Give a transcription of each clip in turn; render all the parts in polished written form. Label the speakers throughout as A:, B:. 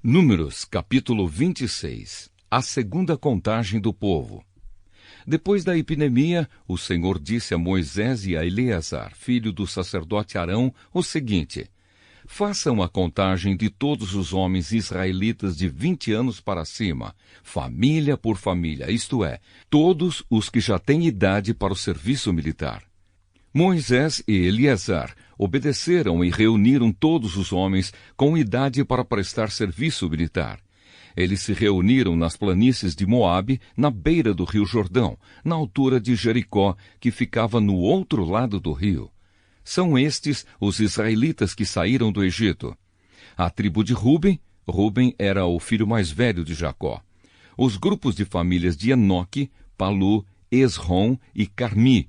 A: Números, capítulo 26. A segunda contagem do povo. Depois da epidemia, o Senhor disse a Moisés e a Eleazar, filho do sacerdote Arão, o seguinte: façam a contagem de todos os homens israelitas de 20 anos para cima, família por família, isto é, todos os que já têm idade para o serviço militar. Moisés e Eleazar obedeceram e reuniram todos os homens com idade para prestar serviço militar. Eles se reuniram nas planícies de Moabe, na beira do rio Jordão, na altura de Jericó, que ficava no outro lado do rio. São estes os israelitas que saíram do Egito. A tribo de Ruben era o filho mais velho de Jacó. Os grupos de famílias de Enoque, Palu, Esrom e Carmi.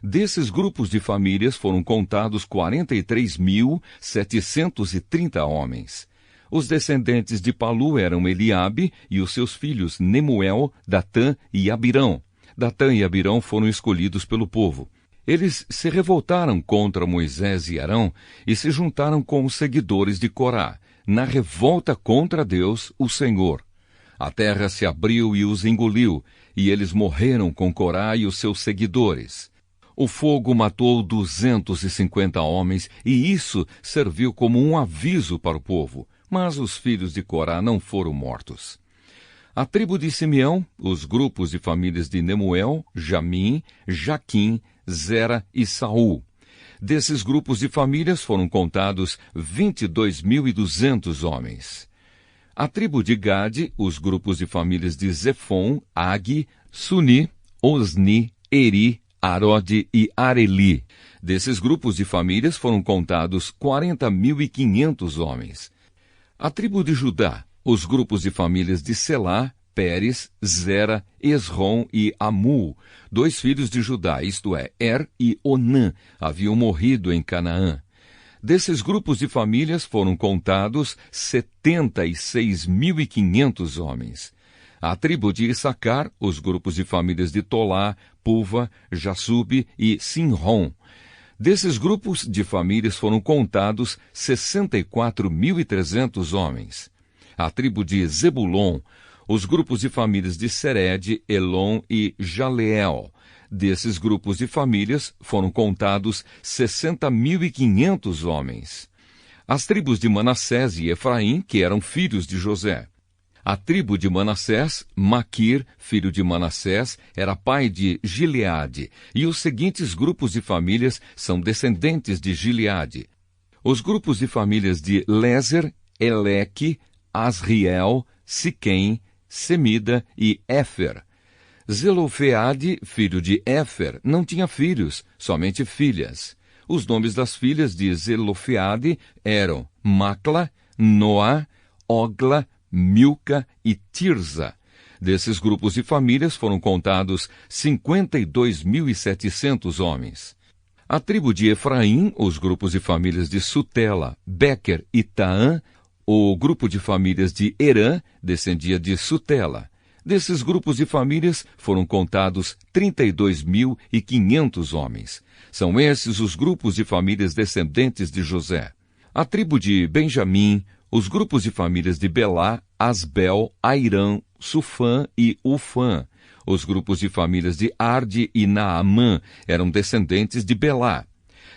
A: Desses grupos de famílias foram contados 43.730 homens. Os descendentes de Palu eram Eliabe e os seus filhos Nemuel, Datã e Abirão. Datã e Abirão foram escolhidos pelo povo. Eles se revoltaram contra Moisés e Arão e se juntaram com os seguidores de Corá, na revolta contra Deus, o Senhor. A terra se abriu e os engoliu, e eles morreram com Corá e os seus seguidores. O fogo matou 250 homens, e isso serviu como um aviso para o povo, mas os filhos de Corá não foram mortos. A tribo de Simeão, os grupos de famílias de Nemuel, Jamim, Jaquim, Zera e Saul. Desses grupos de famílias foram contados 22.200 homens. A tribo de Gade, os grupos de famílias de Zefon, Agi, Suni, Osni, Eri, Arode e Areli. Desses grupos de famílias foram contados 40.500 homens. A tribo de Judá, os grupos de famílias de Selá, Pérez, Zera, Esrom e Amu, 2 filhos de Judá, isto é, e Onã, haviam morrido em Canaã. Desses grupos de famílias foram contados 76.500 homens. A tribo de Issacar, os grupos de famílias de Tolá, Puva, Jassube e Sinrom. Desses grupos de famílias foram contados 64.300 homens. A tribo de Zebulon, os grupos de famílias de Sered, Elon e Jaleel. Desses grupos de famílias foram contados 60.500 homens. As tribos de Manassés e Efraim, que eram filhos de José. A tribo de Manassés, Maquir, filho de Manassés, era pai de Gileade, e os seguintes grupos de famílias são descendentes de Gileade. Os grupos de famílias de Lézer, Eleque, Asriel, Siquém, Semida e Éfer. Zelofeade, filho de Éfer, não tinha filhos, somente filhas. Os nomes das filhas de Zelofeade eram Macla, Noá, Ogla, Milca e Tirza. Desses grupos de famílias foram contados 52.700 homens. A tribo de Efraim, os grupos de famílias de Sutela, Bequer e Taã. O grupo de famílias de Herã descendia de Sutela. Desses grupos de famílias foram contados 32.500 homens. São esses os grupos de famílias descendentes de José. A tribo de Benjamim, os grupos de famílias de Belá, Asbel, Airã, Sufã e Ufã. Os grupos de famílias de Arde e Naamã eram descendentes de Belá.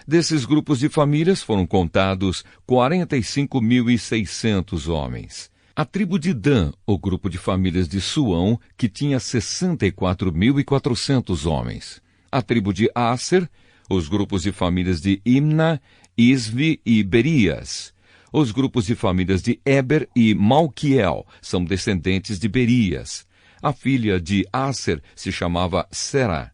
A: Desses grupos de famílias foram contados 45.600 homens. A tribo de Dan, o grupo de famílias de Suão, que tinha 64.400 homens. A tribo de Aser, os grupos de famílias de Imna, Isvi e Berias. Os grupos de famílias de Eber e Malquiel são descendentes de Berias. A filha de Aser se chamava Será.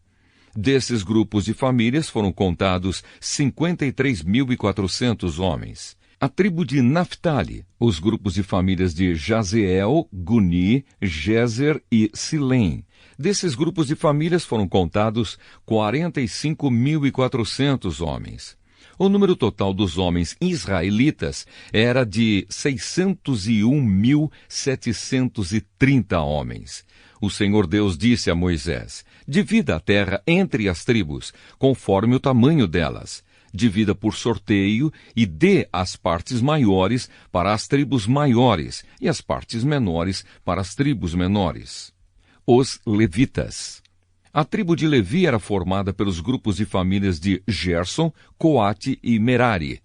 A: Desses grupos de famílias foram contados 53.400 homens. A tribo de Naphtali, os grupos de famílias de Jazeel, Guni, Jezer e Silém. Desses grupos de famílias foram contados 45.400 homens. O número total dos homens israelitas era de 601.730 homens. O Senhor Deus disse a Moisés: divida a terra entre as tribos, conforme o tamanho delas. divida por sorteio e dê as partes maiores para as tribos maiores e as partes menores para as tribos menores. Os levitas. A tribo de Levi era formada pelos grupos de famílias de Gerson, Coate e Merari.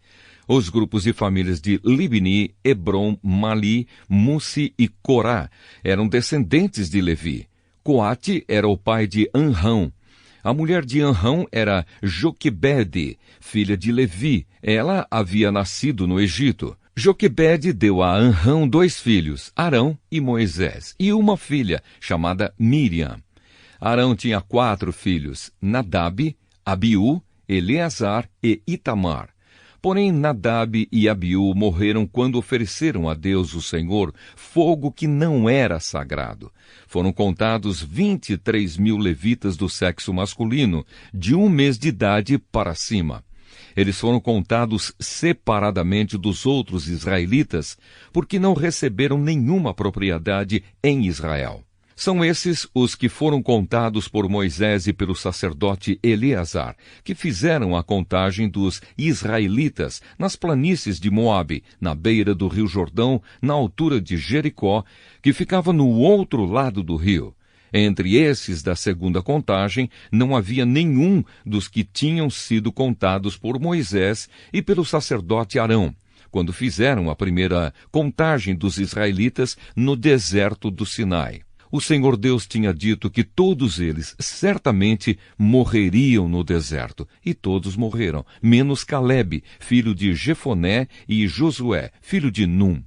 A: Os grupos de famílias de Libni, Hebron, Mali, Mussi e Corá eram descendentes de Levi. Coate era o pai de Anrão. A mulher de Anrão era Joquebede, filha de Levi. Ela havia nascido no Egito. Joquebede deu a Anrão 2 filhos, Arão e Moisés, e uma filha, chamada Miriam. Arão tinha 4 filhos, Nadab, Abiú, Eleazar e Itamar. Porém, Nadab e Abiú morreram quando ofereceram a Deus, o Senhor, fogo que não era sagrado. Foram contados 23.000 levitas do sexo masculino, de 1 mês de idade para cima. Eles foram contados separadamente dos outros israelitas, porque não receberam nenhuma propriedade em Israel. São esses os que foram contados por Moisés e pelo sacerdote Eleazar, que fizeram a contagem dos israelitas nas planícies de Moabe, na beira do rio Jordão, na altura de Jericó, que ficava no outro lado do rio. Entre esses da segunda contagem, não havia nenhum dos que tinham sido contados por Moisés e pelo sacerdote Arão, quando fizeram a primeira contagem dos israelitas no deserto do Sinai. O Senhor Deus tinha dito que todos eles certamente morreriam no deserto, e todos morreram, menos Calebe, filho de Jefoné, e Josué, filho de Num.